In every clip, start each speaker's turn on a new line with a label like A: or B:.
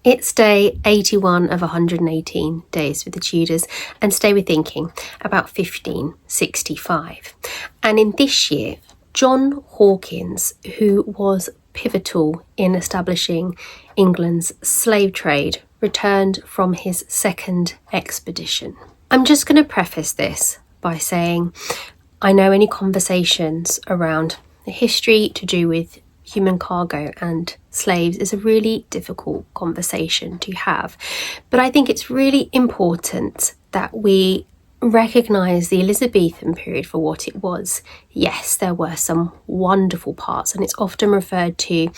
A: It's day 81 of 118 days with the Tudors, and today we're thinking about 1565. And in this year, John Hawkins, who was pivotal in establishing England's slave trade, returned from his second expedition. I'm just going to preface this by saying I know any conversations around the history to do with human cargo and slaves is a really difficult conversation to have. But I think it's really important that we recognise the Elizabethan period for what it was. Yes, there were some wonderful parts, and it's often referred to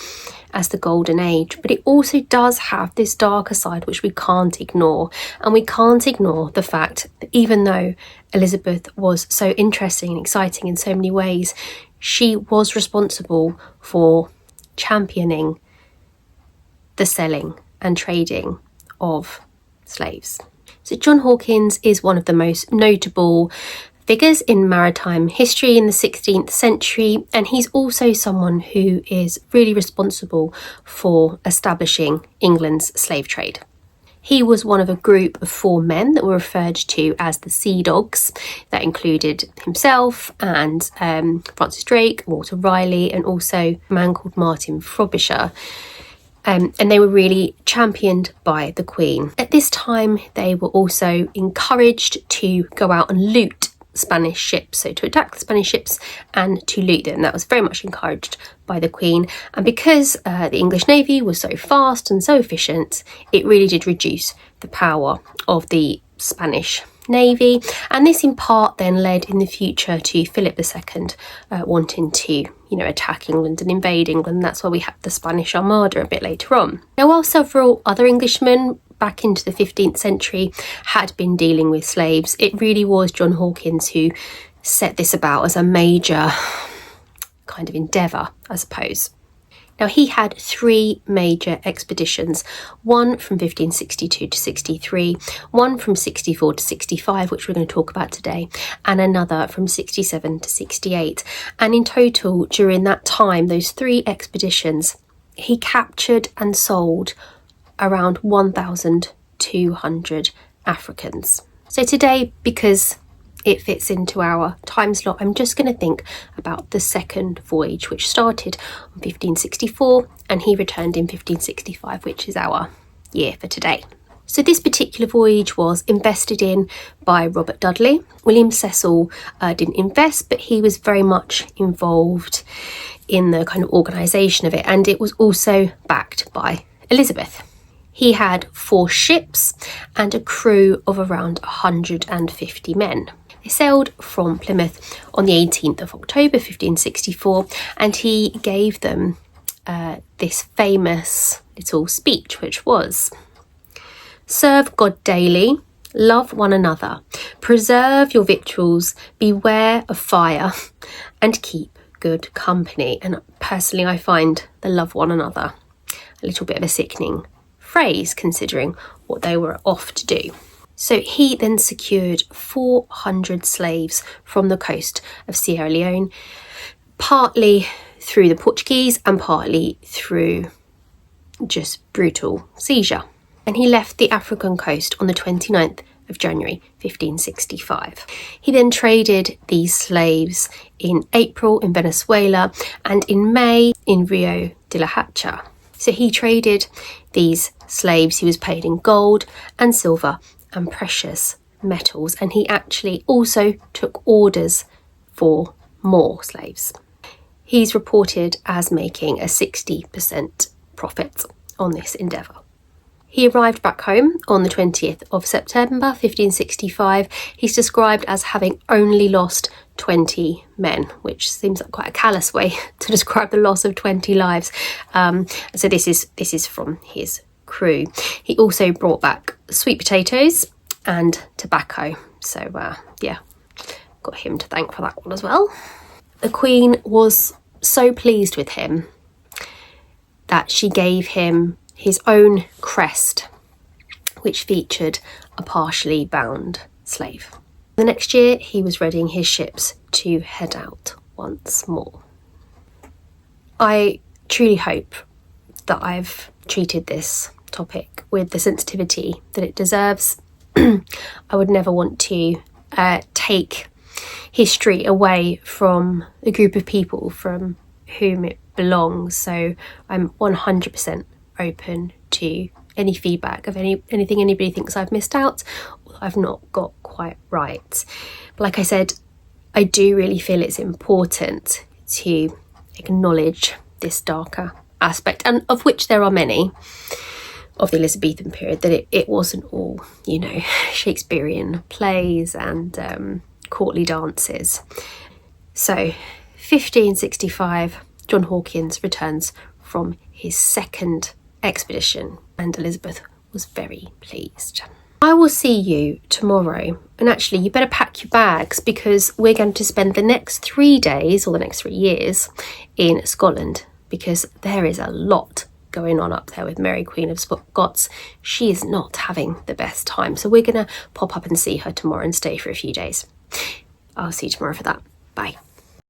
A: as the Golden Age, but it also does have this darker side which we can't ignore. And we can't ignore the fact that even though Elizabeth was so interesting and exciting in so many ways, she was responsible for championing the selling and trading of slaves. So John Hawkins is one of the most notable figures in maritime history in the 16th century, and he's also someone who is really responsible for establishing England's slave trade. He was one of a group of 4 men that were referred to as the Sea Dogs. That included himself and Francis Drake, Walter Raleigh, and also a man called Martin Frobisher. And they were really championed by the Queen. At this time, they were also encouraged to go out and loot Spanish ships, so to attack the Spanish ships and to loot them. That was very much encouraged by the Queen, and because the English Navy was so fast and so efficient, it really did reduce the power of the Spanish Navy, and this in part then led in the future to Philip II wanting to attack England and invade England. That's why we have the Spanish Armada a bit later on. Now, while several other Englishmen back into the 15th century had been dealing with slaves, it really was John Hawkins who set this about as a major kind of endeavour, I suppose. Now, he had 3 major expeditions, one from 1562 to 63, one from 64 to 65, which we're going to talk about today, and another from 67 to 68. And in total, during that time, those 3 expeditions, he captured and sold around 1,200 Africans. So today, because it fits into our time slot, I'm just going to think about the second voyage, which started on 1564 and he returned in 1565, which is our year for today. So this particular voyage was invested in by Robert Dudley. William Cecil didn't invest, but he was very much involved in the kind of organisation of it, and it was also backed by Elizabeth. He had 4 ships and a crew of around 150 men. They sailed from Plymouth on the 18th of October 1564, and he gave them this famous little speech, which was: "Serve God daily, love one another, preserve your victuals, beware of fire, and keep good company." And personally, I find the love one another a little bit of a sickening phrase, considering what they were off to do. So he then secured 400 slaves from the coast of Sierra Leone, partly through the Portuguese and partly through just brutal seizure. And he left the African coast on the 29th of January 1565. He then traded these slaves in April in Venezuela and in May in Rio de la Hacha. So he traded these slaves. He was paid in gold and silver and precious metals, and he actually also took orders for more slaves. He's reported as making a 60% profit on this endeavour. He arrived back home on the 20th of September 1565. He's described as having only lost 20 men, which seems like quite a callous way to describe the loss of 20 lives. So this is from his crew. He also brought back sweet potatoes and tobacco. So got him to thank for that one as well. The Queen was so pleased with him that she gave him his own crest, which featured a partially bound slave. The next year, he was readying his ships to head out once more. I truly hope that I've treated this topic with the sensitivity that it deserves. I would never want to take history away from a group of people from whom it belongs. So I'm 100% open to any feedback of anything anybody thinks I've missed out or I've not got quite right. But like I said, I do really feel it's important to acknowledge this darker aspect, and of which there are many, of the Elizabethan period, that it wasn't all, you know, Shakespearean plays and courtly dances. So 1565, John Hawkins returns from his second expedition and Elizabeth was very pleased. I will see you tomorrow, and actually you better pack your bags because we're going to spend the next 3 days or the next 3 years in Scotland, because there is a lot going on up there with Mary Queen of Scots. She is not having the best time, so we're going to pop up and see her tomorrow and stay for a few days. I'll see you tomorrow for that. Bye.